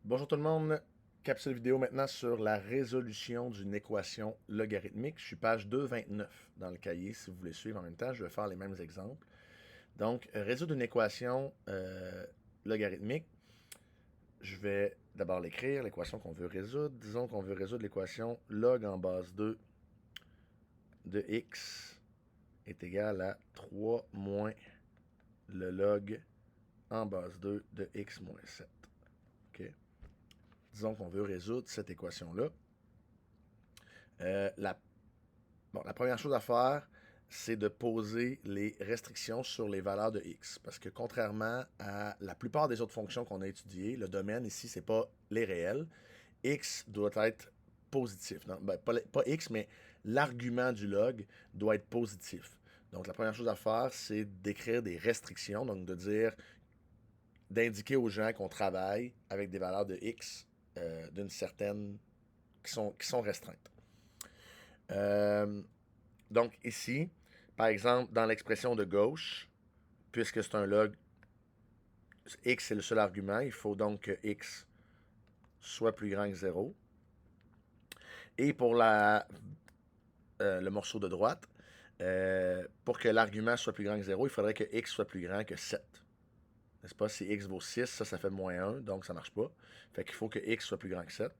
Bonjour tout le monde, capsule vidéo maintenant sur la résolution d'une équation logarithmique. Je suis page 229 dans le cahier si vous voulez suivre en même temps. Je vais faire les mêmes exemples. Donc, résoudre une équation logarithmique, je vais d'abord l'écrire, l'équation qu'on veut résoudre. Disons qu'on veut résoudre l'équation log en base 2 de x est égal à 3 moins le log en base 2 de x moins 7. OK? Disons qu'on veut résoudre cette équation-là. La première chose à faire, c'est de poser les restrictions sur les valeurs de x. Parce que contrairement à la plupart des autres fonctions qu'on a étudiées, le domaine ici, c'est pas les réels. X doit être positif. Non, pas x, mais l'argument du log doit être positif. Donc la première chose à faire, c'est d'écrire des restrictions, donc d'indiquer aux gens qu'on travaille avec des valeurs de x d'une certaine qui sont restreintes. Donc ici, par exemple, dans l'expression de gauche, puisque c'est un log, x c'est le seul argument, il faut donc que x soit plus grand que 0. Et pour le morceau de droite, pour que l'argument soit plus grand que 0, il faudrait que x soit plus grand que 7. N'est-ce pas? Si x vaut 6, ça fait moins 1, donc ça ne marche pas. Fait qu'il faut que x soit plus grand que 7.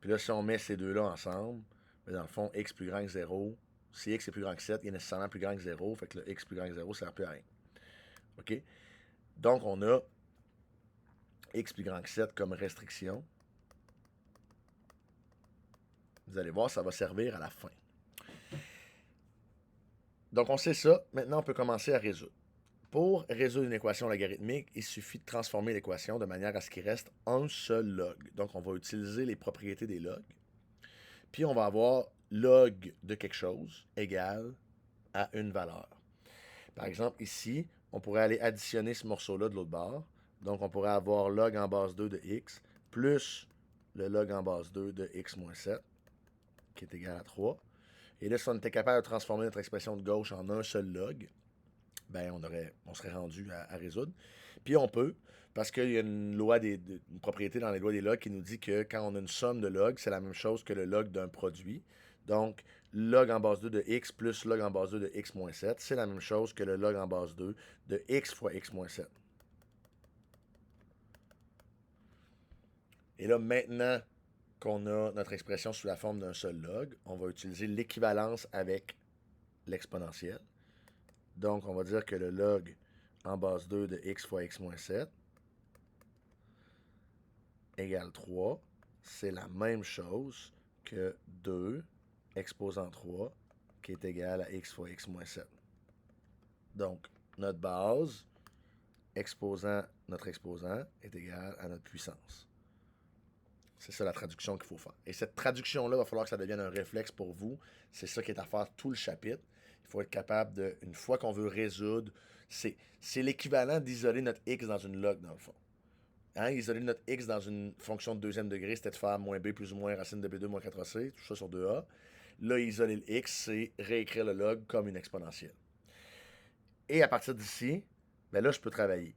Puis là, si on met ces deux-là ensemble, dans le fond, x plus grand que 0, si x est plus grand que 7, il est nécessairement plus grand que 0. Fait que le x plus grand que 0, ça ne sert plus à rien. OK? Donc, on a x plus grand que 7 comme restriction. Vous allez voir, ça va servir à la fin. Donc, on sait ça. Maintenant, on peut commencer à résoudre. Pour résoudre une équation logarithmique, il suffit de transformer l'équation de manière à ce qu'il reste un seul log. Donc, on va utiliser les propriétés des logs. Puis, on va avoir log de quelque chose égal à une valeur. Par exemple, ici, on pourrait aller additionner ce morceau-là de l'autre bord. Donc, on pourrait avoir log en base 2 de x plus le log en base 2 de x moins 7, qui est égal à 3. Et là, si on était capable de transformer notre expression de gauche en un seul log, ben on serait rendu à résoudre. Puis on peut, parce qu'il y a une propriété dans les lois des logs qui nous dit que quand on a une somme de logs, c'est la même chose que le log d'un produit. Donc, log en base 2 de x plus log en base 2 de x moins 7, c'est la même chose que le log en base 2 de x fois x moins 7. Et là, maintenant qu'on a notre expression sous la forme d'un seul log, on va utiliser l'équivalence avec l'exponentielle. Donc, on va dire que le log en base 2 de x fois x moins 7 égale 3. C'est la même chose que 2 exposant 3 qui est égal à x fois x moins 7. Donc, notre base exposant notre exposant est égal à notre puissance. C'est ça la traduction qu'il faut faire. Et cette traduction-là, il va falloir que ça devienne un réflexe pour vous. C'est ça qui est à faire tout le chapitre. Il faut être capable de, une fois qu'on veut résoudre, c'est l'équivalent d'isoler notre x dans une log, dans le fond. Hein, isoler notre x dans une fonction de deuxième degré, c'était de faire moins b plus ou moins racine de b2 moins 4ac, tout ça sur 2a. Là, isoler le x, c'est réécrire le log comme une exponentielle. Et à partir d'ici, ben là, je peux travailler.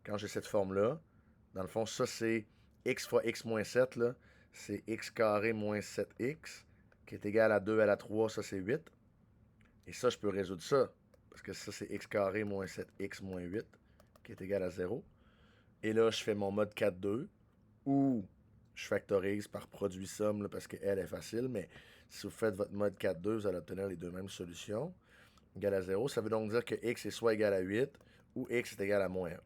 Quand j'ai cette forme-là, dans le fond, ça, c'est x fois x moins 7, là, c'est x carré moins 7x, qui est égal à 2 à la 3, ça, c'est 8. Et ça, je peux résoudre ça, parce que ça, c'est x carré moins 7x moins 8, qui est égal à 0. Et là, je fais mon mode 4-2, ou je factorise par produit somme, là, parce qu'elle est facile, mais si vous faites votre mode 4-2, vous allez obtenir les deux mêmes solutions, égal à 0. Ça veut donc dire que x est soit égal à 8, ou x est égal à moins 1.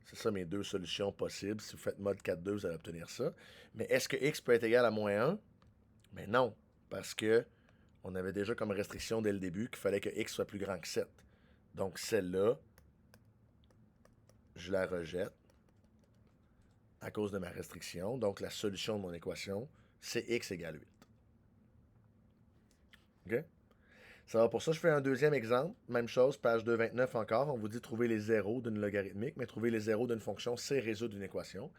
C'est ça mes deux solutions possibles. Si vous faites mode 4-2, vous allez obtenir ça. Mais est-ce que x peut être égal à moins 1? Mais non, parce que on avait déjà comme restriction dès le début qu'il fallait que x soit plus grand que 7. Donc celle-là, je la rejette à cause de ma restriction. Donc la solution de mon équation, c'est x égale 8. OK? Ça va pour ça, je fais un deuxième exemple. Même chose, page 229 encore. On vous dit trouver les zéros d'une logarithmique, mais trouver les zéros d'une fonction, c'est résoudre une équation.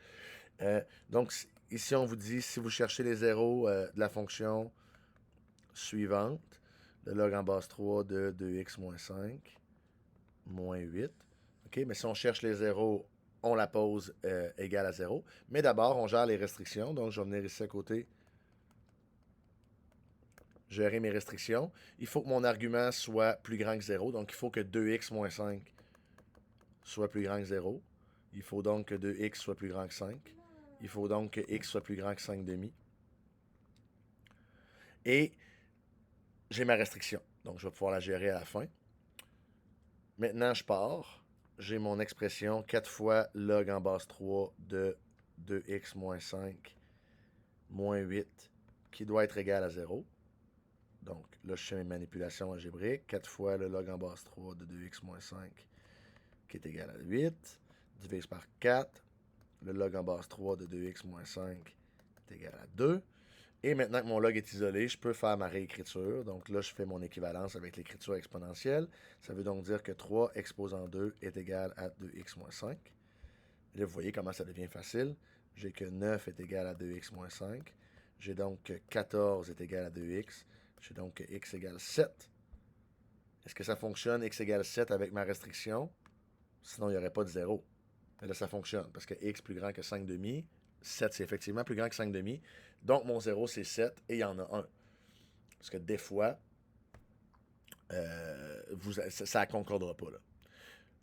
Donc, ici, on vous dit, si vous cherchez les zéros de la fonction suivante, le log en base 3 de 2x moins 5 moins 8, OK? Mais si on cherche les zéros, on la pose égale à 0. Mais d'abord, on gère les restrictions. Donc, je vais venir ici à côté, gérer mes restrictions. Il faut que mon argument soit plus grand que 0. Donc, il faut que 2x moins 5 soit plus grand que 0. Il faut donc que 2x soit plus grand que 5. Il faut donc que x soit plus grand que 5 demi. Et j'ai ma restriction. Donc, je vais pouvoir la gérer à la fin. Maintenant, je pars. J'ai mon expression 4 fois log en base 3 de 2x moins 5 moins 8 qui doit être égal à 0. Donc, là, je fais mes manipulations algébriques. 4 fois le log en base 3 de 2x moins 5 qui est égal à 8. Divise par 4. Le log en base 3 de 2x moins 5 est égal à 2. Et maintenant que mon log est isolé, je peux faire ma réécriture. Donc là, je fais mon équivalence avec l'écriture exponentielle. Ça veut donc dire que 3 exposant 2 est égal à 2x moins 5. Et là, vous voyez comment ça devient facile. J'ai que 9 est égal à 2x moins 5. J'ai donc que 14 est égal à 2x. J'ai donc que x égale 7. Est-ce que ça fonctionne x égale 7 avec ma restriction? Sinon, il n'y aurait pas de 0. Mais là, ça fonctionne parce que x plus grand que 5 demi. 7, c'est effectivement plus grand que 5 demi. Donc, mon 0, c'est 7 et il y en a un. Parce que des fois, ça ne concordera pas. Là.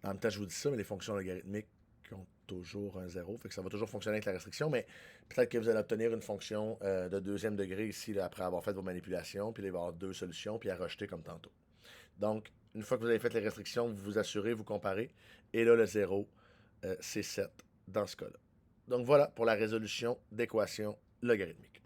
En même temps, je vous dis ça, mais les fonctions logarithmiques ont toujours un 0. Fait que ça va toujours fonctionner avec la restriction, mais peut-être que vous allez obtenir une fonction de deuxième degré ici, là, après avoir fait vos manipulations, puis il va y avoir deux solutions, puis à rejeter comme tantôt. Donc, une fois que vous avez fait les restrictions, vous vous assurez, vous comparez, et là, le 0, c'est 7 dans ce cas-là. Donc voilà pour la résolution d'équations logarithmiques.